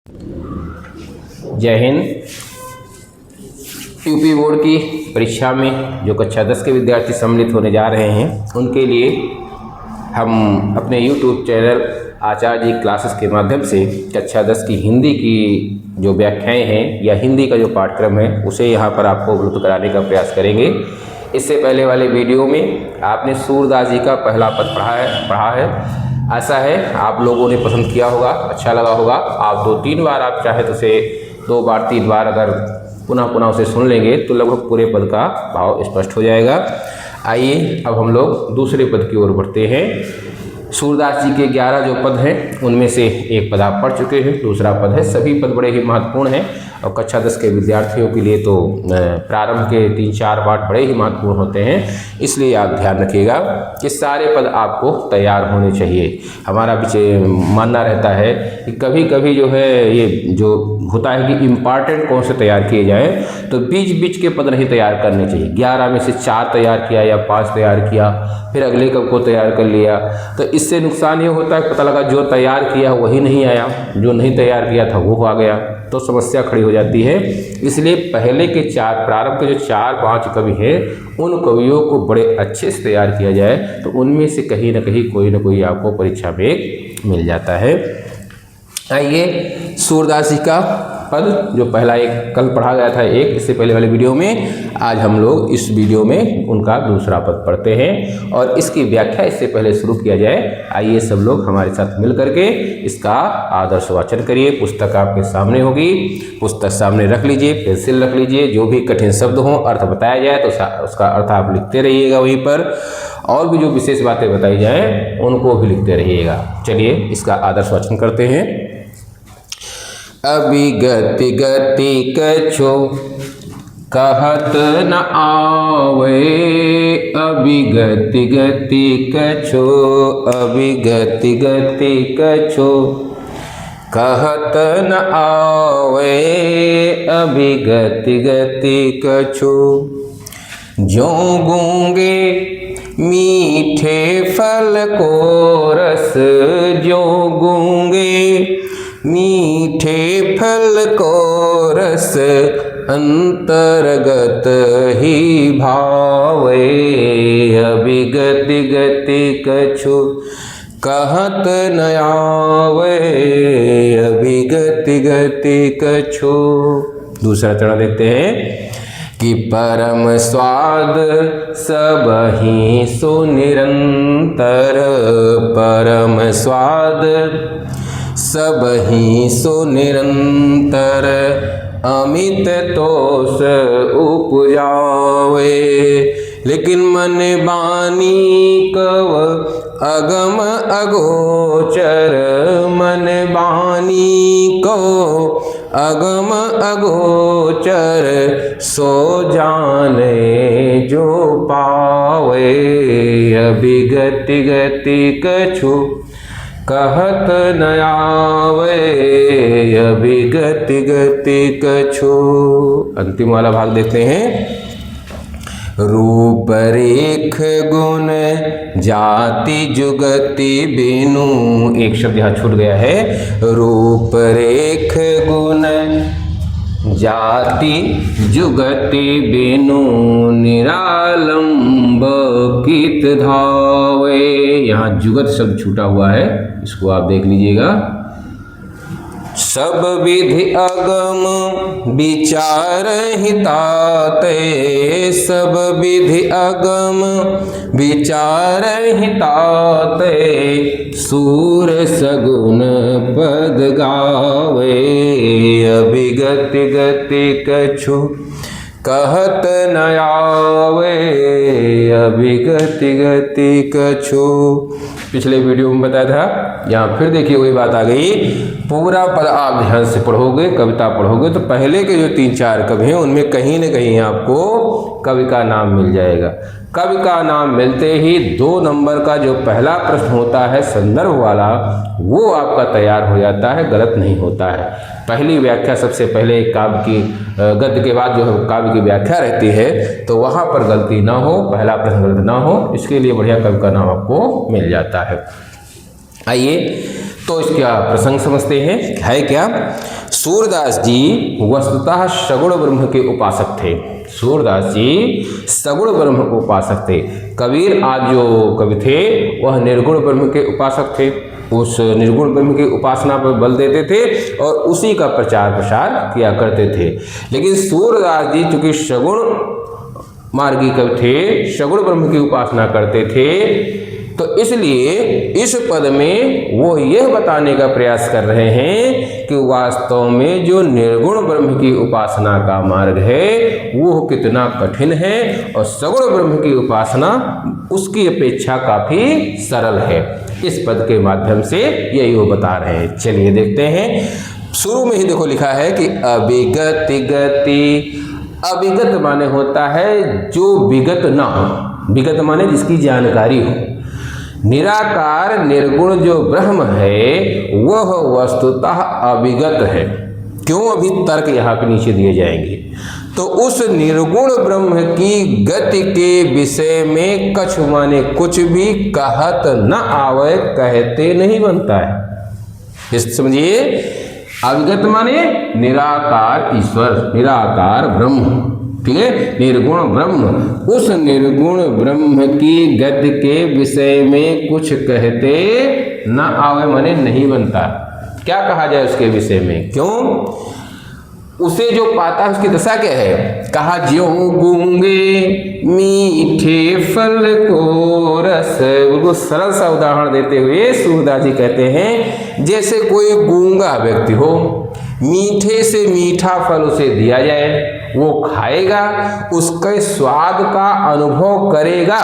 जय Hind. UP board की परीक्षा में जो कक्षा 10 के विद्यार्थी सम्मिलित होने जा रहे हैं उनके लिए हम अपने YouTube चैनल आचार्य जी क्लासेस के माध्यम से कक्षा 10 की हिंदी की जो व्याख्याएं हैं या हिंदी का जो पाठ्यक्रम है उसे यहाँ पर आपको उपलब्ध कराने का प्रयास करेंगे। इससे पहले वाले वीडियो में आपने सूरदास जी का पहला पद पढ़ा है। ऐसा है आप लोगों ने पसंद किया होगा, अच्छा लगा होगा। आप 2-3 बार आप चाहे तो उसे 2 बार 3 बार अगर पुनः उसे सुन लेंगे तो लगभग पूरे पद का भाव स्पष्ट हो जाएगा। आइए अब हम लोग दूसरे पद की ओर बढ़ते हैं। सूरदास जी के 11 जो पद हैं उनमें से एक पद आप पढ़ चुके हैं, दूसरा पद है। सभी पद बड़े ही महत्वपूर्ण हैं और कक्षा 10 के विद्यार्थियों के लिए तो प्रारंभ के 3-4 पाठ बड़े ही महत्वपूर्ण होते हैं। इसलिए आप ध्यान रखिएगा कि सारे पद आपको तैयार होने चाहिए। हमारा मानना रहता है कि कभी कभी जो है ये जो होता है कि इम्पॉर्टेंट कौन से तैयार किए जाएँ तो बीच के पद नहीं तैयार करने चाहिए। 11 में से 4 तैयार किया या 5 तैयार किया, फिर अगले कब को तैयार कर लिया, तो इससे नुकसान ये होता है पता लगा जो तैयार किया वही नहीं आया, जो नहीं तैयार किया था वो आ गया, तो समस्या खड़ी हो जाती है। इसलिए पहले के 4 प्रारंभ के जो 4-5 कवि हैं उन कवियों को बड़े अच्छे से तैयार किया जाए तो उनमें से कहीं ना कहीं कोई ना कोई आपको परीक्षा में मिल जाता है। आइए सूरदास जी का पद जो पहला एक कल पढ़ा गया था इससे पहले वाले वीडियो में, आज हम लोग इस वीडियो में उनका दूसरा पद पढ़ते हैं और इसकी व्याख्या इससे पहले शुरू किया जाए। आइए सब लोग हमारे साथ मिल करके इसका आदर्श वाचन करिए। पुस्तक आपके सामने होगी, पुस्तक सामने रख लीजिए, पेंसिल रख लीजिए। जो भी कठिन शब्द हों अर्थ बताया जाए तो उसका अर्थ आप लिखते रहिएगा वहीं पर, और भी जो विशेष बातें बताई जाएँ उनको भी लिखते रहिएगा। चलिए इसका आदर्श वाचन करते हैं। अभिगति गति कछु कहत न आवे, अभिगति गति कछु, अभिगति गति कछु कहत न आवे, अभिगति गति कछु जो गूंगे मीठे फल को रस, जो गूंगे मीठे फल को रस अंतर्गत ही भावे, अभिगति गति कछु कहत न आवे, अभिगति गति कछु। दूसरा चरण देखते हैं कि परम स्वाद सब ही सुनिरंतर, परम स्वाद सब ही सुनिरंतर अमित तोष उपजावे, लेकिन मन बानी कव अगम अगोचर, मन बानी को अगम अगोचर सो जाने जो पावे, अभिगति गति कछु कहत न आवे, अभिगति गति कछु। अंतिम वाला भाग देखते हैं। रूप रेख गुण जाति जुगति बिनु, एक शब्द यहाँ छूट गया है। रूप रेख गुण जाति जुगति बिनु निरालंब कित धावे, यहाँ जुगत शब्द छूटा हुआ है, इसको आप देख लीजिएगा। सब विधि अगम विचार हिताते, सब विधि अगम विचार हिताते सूर सगुन पद गावे, अभिगति गति कछु कहत न आवे, अभिगति गति कछु। पिछले वीडियो में बताया था, यहाँ फिर देखिए वही बात आ गई। पूरा पद आप ध्यान से पढ़ोगे, कविता पढ़ोगे तो पहले के जो 3-4 कवि हैं उनमें कहीं न कहीं आपको कवि का नाम मिल जाएगा। कवि का नाम मिलते ही 2 नंबर का जो पहला प्रश्न होता है संदर्भ वाला, वो आपका तैयार हो जाता है, गलत नहीं होता है। पहली व्याख्या सबसे पहले काव्य की, गद्य के बाद जो है काव्य की व्याख्या रहती है, तो वहाँ पर गलती ना हो, पहला प्रश्न गलत ना हो, इसके लिए बढ़िया कवि का नाम आपको मिल जाता है। आइए तो इसका प्रसंग समझते हैं। है क्या? सूरदास जी वस्तुतः सगुण ब्रह्म के उपासक थे। सूरदास जी सगुण ब्रह्म के उपासक थे। कबीर आज जो कवि थे वह निर्गुण ब्रह्म के उपासक थे। उस निर्गुण ब्रह्म की उपासना पर बल देते थे और उसी का प्रचार प्रसार किया करते थे। लेकिन सूरदास जी चूंकि सगुण मार्गी कवि थे, सगुण ब्रह्म की उपासना करते थे, तो इसलिए इस पद में वो यह बताने का प्रयास कर रहे हैं कि वास्तव में जो निर्गुण ब्रह्म की उपासना का मार्ग है वो कितना कठिन है और सगुण ब्रह्म की उपासना उसकी अपेक्षा काफ़ी सरल है। इस पद के माध्यम से यही वो बता रहे हैं। चलिए देखते हैं। शुरू में ही देखो लिखा है कि अविगत गति। अविगत माने होता है जो विगत ना हो, विगत माने जिसकी जानकारी हो। निराकार निर्गुण जो ब्रह्म है वह वस्तुतः अविगत है। क्यों? अभी तर्क यहाँ पे नीचे दिए जाएंगे। तो उस निर्गुण ब्रह्म की गति के विषय में कछ माने कुछ भी कहत न आवे, कहते नहीं बनता है। इस समझिए, अविगत माने निराकार ईश्वर, निराकार ब्रह्म, ठीक है, निर्गुण ब्रह्म। उस निर्गुण ब्रह्म की गति के विषय में कुछ कहते न आवे माने नहीं बनता। क्या कहा जाए उसके विषय में? क्यों? उसे जो पाता है उसकी दशा क्या है? कहा ज्यों गूंगे मीठे फल को रस। बिल्कुल सरल सा उदाहरण देते हुए सूरदास जी कहते हैं जैसे कोई गूंगा व्यक्ति हो, मीठे से मीठा फल उसे दिया जाए, वो खाएगा, उसके स्वाद का अनुभव करेगा,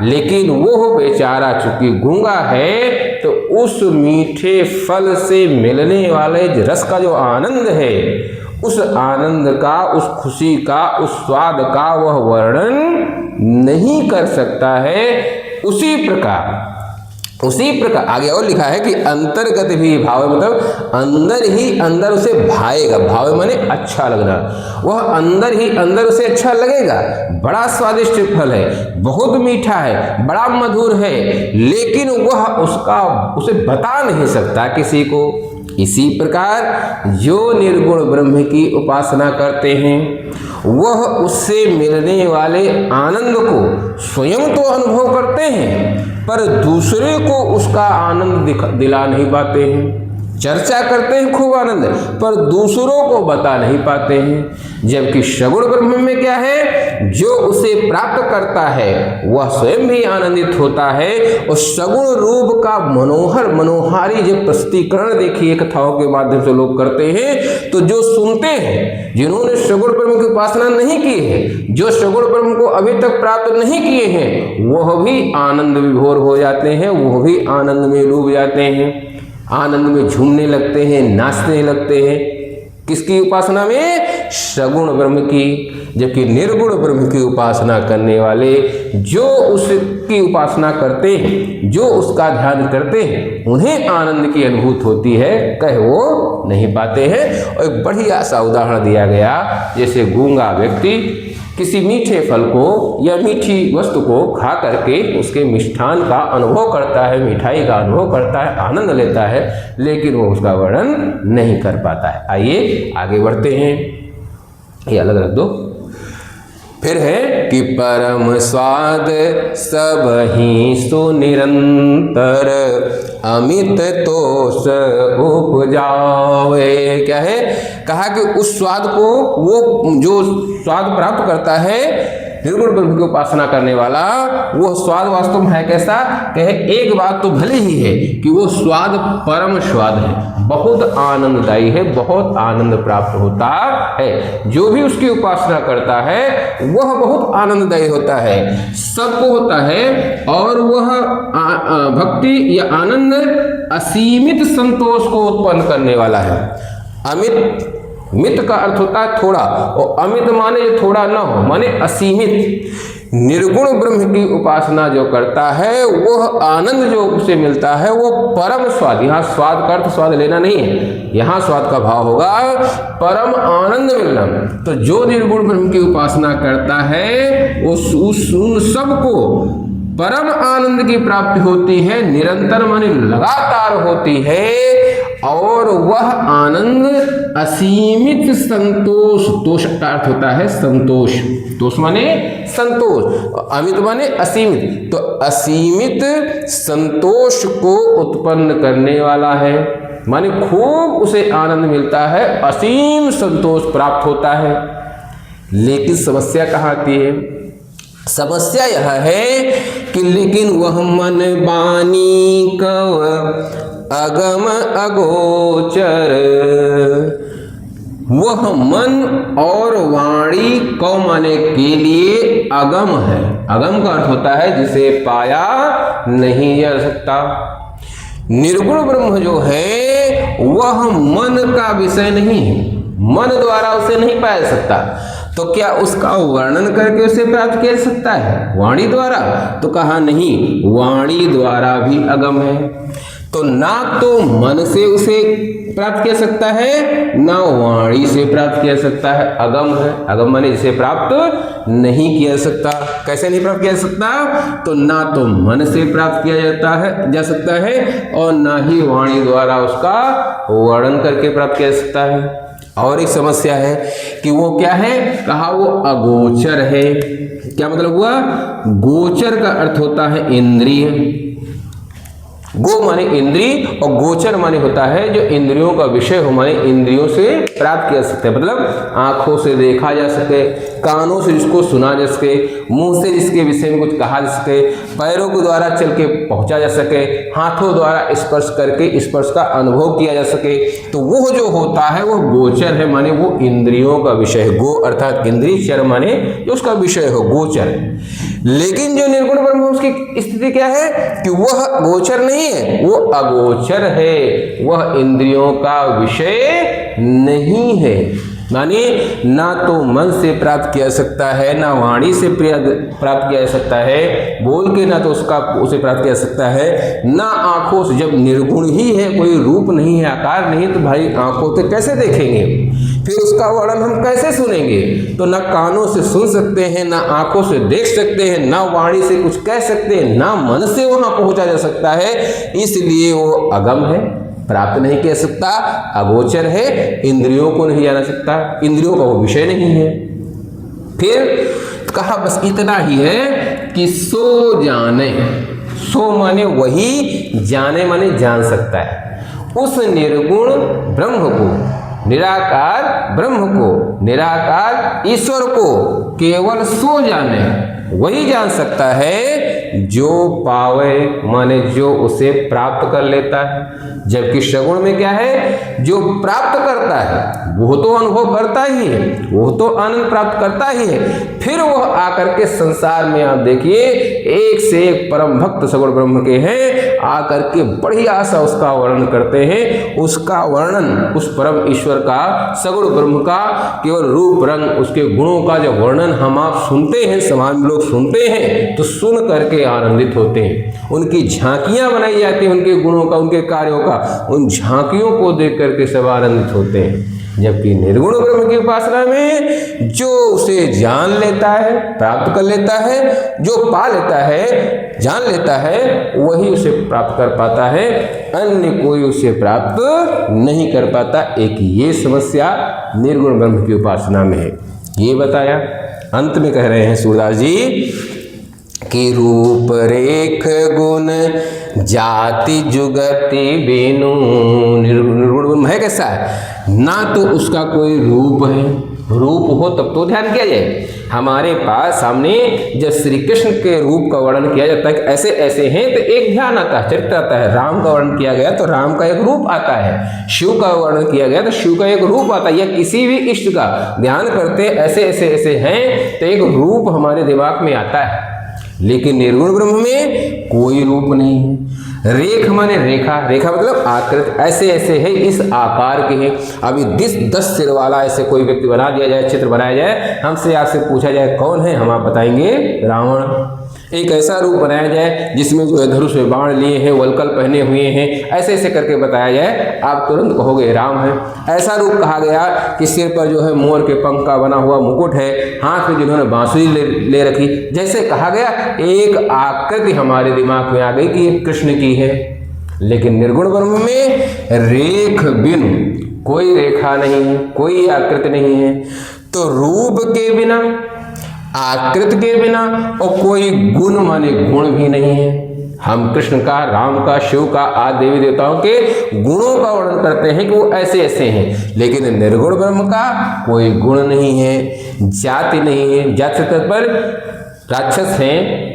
लेकिन वो बेचारा चूंकि गूंगा है तो उस मीठे फल से मिलने वाले रस का जो आनंद है, उस आनंद का, उस खुशी का, उस स्वाद का वह वर्णन नहीं कर सकता है। उसी प्रकार आगे और लिखा है कि अंतर्गत भी भाव, मतलब अंदर ही अंदर उसे भाएगा। भाव माने अच्छा लगना, वह अंदर ही अंदर उसे अच्छा लगेगा। बड़ा स्वादिष्ट फल है, बहुत मीठा है, बड़ा मधुर है, लेकिन वह उसे बता नहीं सकता किसी को। इसी प्रकार जो निर्गुण ब्रह्म की उपासना करते हैं वह उससे मिलने वाले आनंद को स्वयं तो अनुभव करते हैं पर दूसरे को उसका आनंद दिला नहीं पाते हैं। चर्चा करते हैं खूब आनंद, पर दूसरों को बता नहीं पाते हैं। जबकि सगुण ब्रह्म में क्या है? जो उसे प्राप्त करता है वह स्वयं भी आनंदित होता है। और सगुण रूप का मनोहारी जब प्रस्तुतिकरण देखिए कथाओं के माध्यम से लोग करते हैं, तो जो सुनते हैं, जिन्होंने सगुण ब्रह्म की उपासना नहीं की है, जो सगुण ब्रह्म को अभी तक प्राप्त नहीं किए हैं, वह भी आनंद विभोर हो जाते हैं, वह भी आनंद में डूब जाते हैं, आनंद में झूमने लगते हैं, नाचने लगते हैं। किसकी उपासना में? सगुण ब्रह्म की। जबकि निर्गुण ब्रह्म की उपासना करने वाले जो उसकी उपासना करते हैं, जो उसका ध्यान करते हैं, उन्हें आनंद की अनुभूति होती है, कह वो नहीं पाते हैं। और एक बढ़िया सा उदाहरण दिया गया, जैसे गूंगा व्यक्ति किसी मीठे फल को या मीठी वस्तु को खा करके उसके मिष्ठान का अनुभव करता है, मिठाई का अनुभव करता है, आनंद लेता है, लेकिन वो उसका वर्णन नहीं कर पाता है। आइए आगे बढ़ते हैं। ये अलग रख दो। फिर है कि परम स्वाद सब ही सुनिरंतर अमित तोष उपजावे। क्या है? कहा कि उस स्वाद को, वो जो स्वाद प्राप्त करता है निर्गुण ब्रह्म की उपासना करने वाला, वो स्वाद वास्तव में है कैसा? कहे एक बात तो भले ही है कि वो स्वाद परम स्वाद है, बहुत आनंददायी है, बहुत आनंद प्राप्त होता है। जो भी उसकी उपासना करता है वह बहुत आनंददायी होता है, सबको होता है। और वह भक्ति या आनंद असीमित संतोष को उत्पन्न करने वाला है। अमित, मित का अर्थ होता है थोड़ा, और अमित माने थोड़ा न हो, माने असीमित। निर्गुण ब्रह्म की उपासना जो करता है वह आनंद जो उसे मिलता है वो परम स्वाद। यहाँ स्वाद का अर्थ स्वाद लेना नहीं है, यहाँ स्वाद का भाव होगा परम आनंद मिलना। तो जो निर्गुण ब्रह्म की उपासना करता है वो उन सबको परम आनंद की प्राप्ति होती है, निरंतर माने लगातार होती है, और वह आनंद असीमित संतोष, तोष का अर्थ होता है संतोष, तोष माने संतोष, अमित माने असीमित, तो असीमित संतोष को उत्पन्न करने वाला है, माने खूब उसे आनंद मिलता है, असीम संतोष प्राप्त होता है। लेकिन समस्या कहाँ आती है? समस्या यह है कि लेकिन वह मन बानी कव अगम अगोचर, वह मन और वाणी कौ माने के लिए अगम है। अगम का अर्थ होता है जिसे पाया नहीं जा सकता। निर्गुण ब्रह्म जो है वह मन का विषय नहीं है, मन द्वारा उसे नहीं पाया सकता, तो क्या उसका वर्णन करके उसे प्राप्त किया जा सकता है वाणी द्वारा? तो कहा नहीं, वाणी द्वारा भी अगम है, तो ना तो मन से उसे प्राप्त किया सकता है, ना वाणी से प्राप्त किया सकता है, अगम है। अगम माने जिसे प्राप्त नहीं किया जा सकता। कैसे नहीं प्राप्त किया जा सकता? तो ना तो मन से प्राप्त किया जा सकता है, और ना ही वाणी द्वारा उसका वर्णन करके प्राप्त किया जा सकता है। और एक समस्या है कि वो क्या है? कहा वो अगोचर है। क्या मतलब हुआ? गोचर का अर्थ होता है इंद्रिय। गो माने इंद्रिय और गोचर माने होता है जो इंद्रियों का विषय हो, माने इंद्रियों से प्राप्त किया जा सकता है, मतलब आंखों से देखा जा सके, कानों से जिसको सुना जा सके, मुंह से जिसके विषय में कुछ कहा जा सके, पैरों के द्वारा चल के पहुंचा जा सके, हाथों द्वारा स्पर्श करके स्पर्श का अनुभव किया जा सके, तो वो जो होता है वो गोचर है, माने वो इंद्रियों का विषय है। गो अर्थात इंद्रिय, चर माने जो उसका विषय हो, गोचर। लेकिन जो निर्गुण ब्रह्म उसकी स्थिति क्या है कि वह गोचर नहीं है, वो अगोचर है, वह इंद्रियों का विषय नहीं है। माने ना तो मन से प्राप्त किया जा सकता है, ना वाणी से प्राप्त किया जा सकता है, बोल के ना तो उसे प्राप्त किया जा सकता है, ना आंखों से। जब निर्गुण ही है, कोई रूप नहीं है, आकार नहीं है, तो भाई आंखों से कैसे देखेंगे, फिर उसका वर्णन हम कैसे सुनेंगे? तो ना कानों से सुन सकते हैं, ना आंखों से देख सकते हैं, ना वाणी से कुछ कह सकते हैं, ना मन से वहां पहुंचा जा सकता है, इसलिए वो अगम है, प्राप्त नहीं किया सकता, अगोचर है, इंद्रियों को नहीं जाना सकता, इंद्रियों का वो विषय नहीं है। फिर कहा बस इतना ही है कि सो जाने, सो माने वही, जाने माने जान सकता है, उस निर्गुण ब्रह्म को, निराकार ब्रह्म को, निराकार ईश्वर को केवल सो जाने, वही जान सकता है जो पावे, माने जो उसे प्राप्त कर लेता है। जबकि सगुण में क्या है? जो प्राप्त करता है वो तो अनुभव करता ही है, वो तो आनंद प्राप्त करता ही है, फिर वह आकर के संसार में आप देखिए एक से एक परम भक्त सगुण ब्रह्म के हैं, आकर के बढ़िया सा उसका वर्णन करते हैं। उसका वर्णन, उस परम ईश्वर का, सगुण ब्रह्म का केवल रूप रंग, उसके गुणों का जब वर्णन हम आप सुनते हैं, समाज लोग सुनते हैं, तो सुन करके आनंदित होते हैं। उनकी झांकियां बनाई जाती हैं उनके गुणों का, उनके कार्यों का, उन झांकियों को देख करके सब आनंदित होते हैं। जबकि निर्गुण ब्रह्म की उपासना में जो उसे जान लेता है, प्राप्त कर लेता है, जो पा लेता है, जान लेता है, वही उसे प्राप्त कर पाता है, अन्य कोई उसे प्राप्त नहीं कर पाता। एक ये समस्या निर्गुण ब्रह्म की उपासना में है। ये बताया। अंत में कह रहे हैं सूरदास जी कि रूप रेख गुण जाति जुगति बेनु, निर्गुण ब्रह्म है कैसा है? ना तो उसका कोई रूप है, रूप हो तब तो ध्यान किया जाए। हमारे पास सामने जब श्री कृष्ण के रूप का वर्णन किया जाता है कि ऐसे ऐसे हैं, तो एक ध्यान आता है, चरित्र आता है। राम का वर्णन किया गया तो राम का एक रूप आता है, शिव का वर्णन किया गया तो शिव का एक रूप आता है, या किसी भी इष्ट का ध्यान करते ऐसे ऐसे ऐसे हैं तो एक रूप हमारे दिमाग में आता है। लेकिन निर्गुण ब्रह्म में कोई रूप नहीं है। रेख माने रेखा, रेखा मतलब आकृति, ऐसे ऐसे है, इस आकार के हैं। अभी 10 सिर वाला ऐसे कोई व्यक्ति बना दिया जाए, चित्र बनाया जाए, हमसे आपसे पूछा जाए कौन है, हम आप बताएंगे रावण। एक ऐसा रूप बनाया जाए जिसमें जो है धनुष में बाण लिए हैं, वलकल पहने हुए हैं, ऐसे ऐसे करके बताया जाए, आप तुरंत कहोगे राम है। ऐसा रूप कहा गया कि सिर पर जो है मोर के पंख का बना हुआ मुकुट है, हाथ में जिन्होंने बांसुरी ले रखी, जैसे कहा गया एक आकृति हमारे दिमाग में आ गई कि ये कृष्ण की है। लेकिन निर्गुण ब्रह्म में रेख बिन कोई रेखा नहीं है, कोई आकृति नहीं है। तो रूप के बिना, आकृति के बिना और कोई गुण माने गुण भी नहीं है। हम कृष्ण का, राम का, शिव का आदि देवी देवताओं के गुणों का वर्णन करते हैं कि वो ऐसे ऐसे हैं, लेकिन निर्गुण ब्रह्म का कोई गुण नहीं है, जाति नहीं है। जाति से तात्पर्य राक्षस हैं,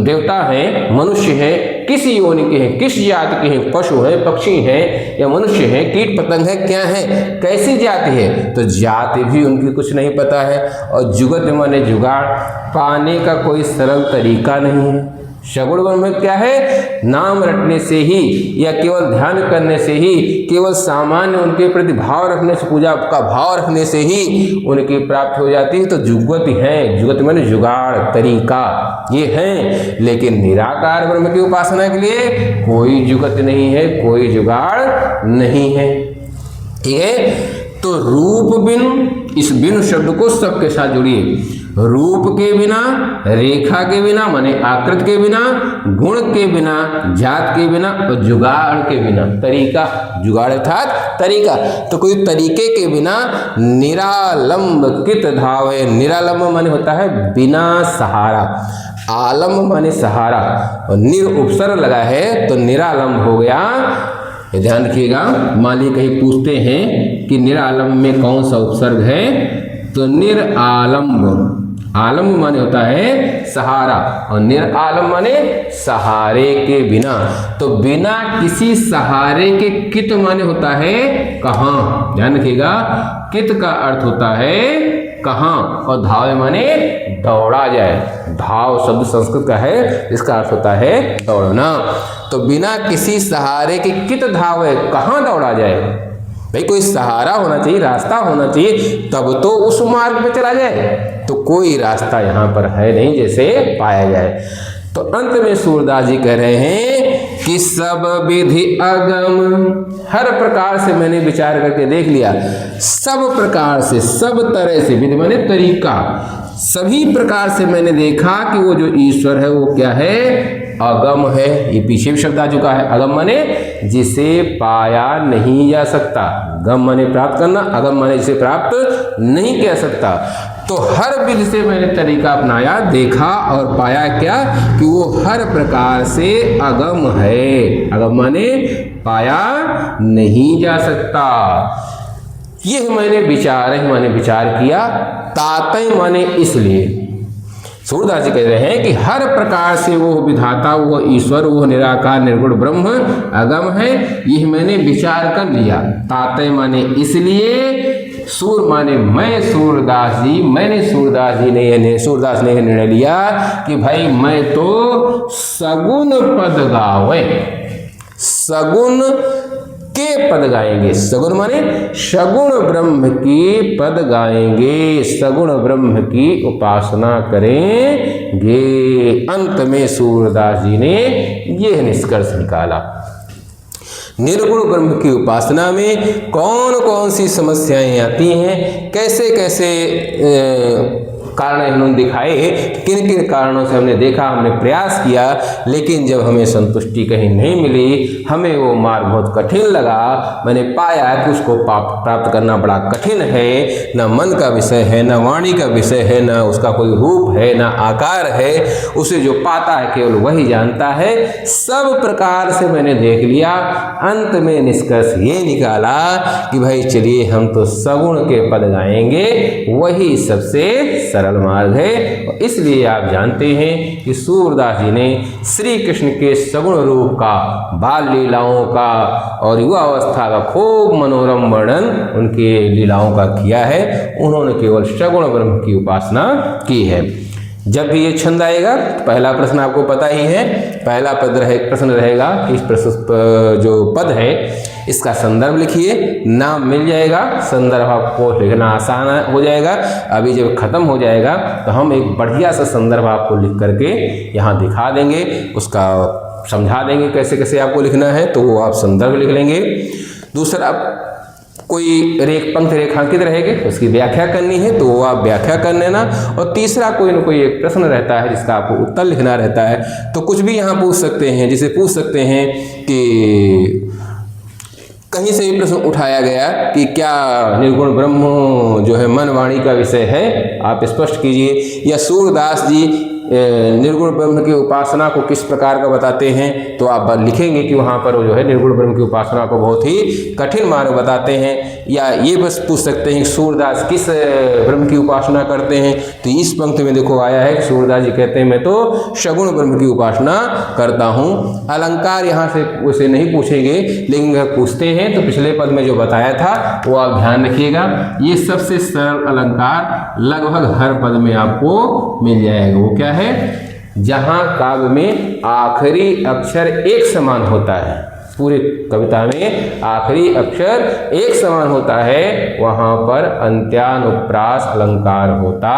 देवता हैं, मनुष्य हैं, किस योनि के हैं, किस जाति के हैं, पशु हैं, पक्षी हैं या मनुष्य हैं, कीट पतंग है, क्या है, कैसी जाति है, तो जाति भी उनकी कुछ नहीं पता है। और जुगत माने जुगाड़, पाने का कोई सरल तरीका नहीं है। सगुण ब्रह्म क्या है, नाम रटने से ही या केवल ध्यान करने से ही, केवल सामान्य उनके प्रति भाव रखने से, पूजा का भाव रखने से ही उनकी प्राप्ति हो जाती है। तो जुगत है, जुगत माने जुगाड़, तरीका, ये है। लेकिन निराकार ब्रह्म की उपासना के लिए कोई जुगत नहीं है, कोई जुगाड़ नहीं है। ठीक है, तो रूप बिन, इस बिन शब्द को सबके साथ जोड़िए। रूप के बिना, रेखा के बिना माने आकृति के बिना, गुण के बिना, जात के बिना और जुगाड़ के बिना, तरीका, जुगाड़ अर्थात तरीका, तो कोई तरीके के बिना निरालंब कित धाव है। निरालंब माने होता है बिना सहारा, आलम्ब माने सहारा और निर उपसर्ग लगा है तो निरालंब हो गया। ये ध्यान रखिएगा, मान लीजिए कहीं पूछते हैं कि निरालंब में कौन सा उपसर्ग है, तो निरालंब, आलम्ब माने होता है सहारा और निरालंब माने सहारे के बिना। तो बिना किसी सहारे के कित माने होता है कहाँ। ध्यान रखिएगा, कित का अर्थ होता है कहाँ और धाव माने दौड़ा जाए। धाव शब्द संस्कृत का है, इसका अर्थ होता है दौड़ना। तो बिना किसी सहारे के कित धाव है, कहाँ दौड़ा जाए। भाई कोई सहारा होना चाहिए, रास्ता होना चाहिए, तब तो उस मार्ग पे चला जाए। तो कोई रास्ता यहाँ पर है नहीं जैसे पाया जाए। तो अंत में सूरदास जी कह रहे हैं कि सब विधि अगम, हर प्रकार से मैंने विचार करके देख लिया, सब प्रकार से, सब तरह से, विधि माने तरीका, सभी प्रकार से मैंने देखा कि वो जो ईश्वर है वो क्या है, अगम है। ये पीछे भी शब्द आ चुका है, अगम माने जिसे पाया नहीं जा सकता। गम माने प्राप्त करना, अगम माने जिसे प्राप्त नहीं किया सकता। तो हर विधि से मैंने तरीका अपनाया, देखा और पाया क्या कि वो हर प्रकार से अगम है। अगम माने पाया नहीं जा सकता। ये मैंने विचार किया। तातय माने इसलिए। सूरदास जी कह रहे हैं कि हर प्रकार से वो विधाता, वो ईश्वर, वो निराकार निर्गुण ब्रह्म अगम है, यह मैंने विचार कर लिया। तातय माने इसलिए, सूर माने मैं सूरदास जी, मैंने सूरदास ने निर्णय लिया कि भाई मैं तो सगुण पद गावे, सगुण के पद गाएंगे। सगुण माने सगुण ब्रह्म की पद गाएंगे, सगुण ब्रह्म की उपासना करेंगे। अंत में सूरदास जी ने यह निष्कर्ष निकाला। निर्गुण ब्रह्म की उपासना में कौन कौन सी समस्याएं आती हैं, कैसे कैसे कारण इन्होंने दिखाए, किन किन कारणों से हमने देखा, हमने प्रयास किया, लेकिन जब हमें संतुष्टि कहीं नहीं मिली, हमें वो मार्ग बहुत कठिन लगा। मैंने पाया कि उसको प्राप्त करना बड़ा कठिन है, न मन का विषय है, न वाणी का विषय है, न उसका कोई रूप है, न आकार है। उसे जो पाता है केवल वही जानता है। सब प्रकार से मैंने देख लिया, अंत में निष्कर्ष ये निकाला कि भाई चलिए हम तो सगुण के पद गाएंगे, वही सबसे सरल मार्ग है। और इसलिए आप जानते हैं कि सूरदास जी ने श्री कृष्ण के सगुण रूप का, बाल लीलाओं का और युवा अवस्था का खूब मनोरम वर्णन उनके लीलाओं का किया है। उन्होंने केवल सगुण ब्रह्म की उपासना की है। जब भी ये छंद आएगा, पहला प्रश्न आपको पता ही है, पहला प्रश्न रहेगा इस प्रश्न जो पद है इसका संदर्भ लिखिए, नाम मिल जाएगा, संदर्भ आपको लिखना आसान हो जाएगा। अभी जब खत्म हो जाएगा तो हम एक बढ़िया सा संदर्भ आपको लिख करके यहाँ दिखा देंगे, उसका समझा देंगे कैसे कैसे आपको लिखना है, तो वो आप संदर्भ लिख लेंगे। दूसरा, कोई पंक्ति रेखांकित रहेगी, उसकी व्याख्या करनी है तो वो आप व्याख्या कर लेना। और तीसरा, कोई ना कोई एक प्रश्न रहता है जिसका आपको उत्तर लिखना रहता है, तो कुछ भी यहाँ पूछ सकते हैं। जिसे पूछ सकते हैं कि कहीं से भी प्रश्न उठाया गया कि क्या निर्गुण ब्रह्म जो है मन वाणी का विषय है, आप स्पष्ट कीजिए। या सूरदास जी निर्गुण ब्रह्म की उपासना को किस प्रकार का बताते हैं, तो आप लिखेंगे कि वहाँ पर जो है निर्गुण ब्रह्म की उपासना को बहुत ही कठिन मार्ग बताते हैं। या ये बस पूछ सकते हैं कि सूरदास किस ब्रह्म की उपासना करते हैं, तो इस पंक्ति में देखो आया है कि सूरदास जी कहते हैं मैं तो सगुण ब्रह्म की उपासना करता हूँ। अलंकार यहाँ से उसे नहीं पूछेंगे, लेकिन अगर पूछते हैं तो पिछले पद में जो बताया था वो आप ध्यान रखिएगा। ये सबसे सरल अलंकार लगभग हर पद में आपको मिल जाएगा। वो क्या है? जहां काव्य में आखिरी अक्षर एक समान होता है, पूरी कविता में आखिरी अक्षर एक समान होता है, वहां पर अंत्यानुप्रास अलंकार होता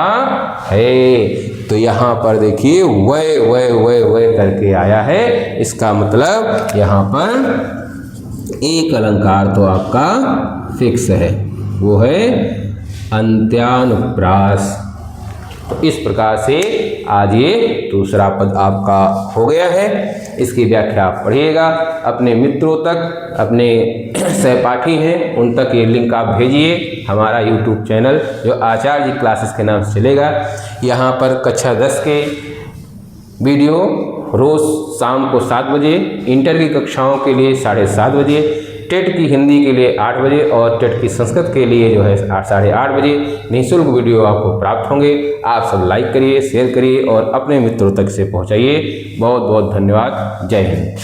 है। तो यहाँ पर देखिए वय वय वय वय करके आया है, इसका मतलब यहाँ पर एक अलंकार तो आपका फिक्स है, वो है अंत्यानुप्रास। तो इस प्रकार से आज ये दूसरा पद आपका हो गया है। इसकी व्याख्या आप पढ़िएगा, अपने मित्रों तक, अपने सहपाठी हैं उन तक ये लिंक आप भेजिए। हमारा YouTube चैनल जो आचार्य जी क्लासेस के नाम से चलेगा, यहाँ पर कक्षा 10 के वीडियो रोज़ शाम को 7 बजे, इंटर की कक्षाओं के लिए 7:30 बजे, टेट की हिंदी के लिए 8 बजे और टेट की संस्कृत के लिए जो है 8:30 बजे निःशुल्क वीडियो आपको प्राप्त होंगे। आप सब लाइक करिए, शेयर करिए और अपने मित्रों तक से पहुंचाइए। बहुत बहुत धन्यवाद। जय हिंद।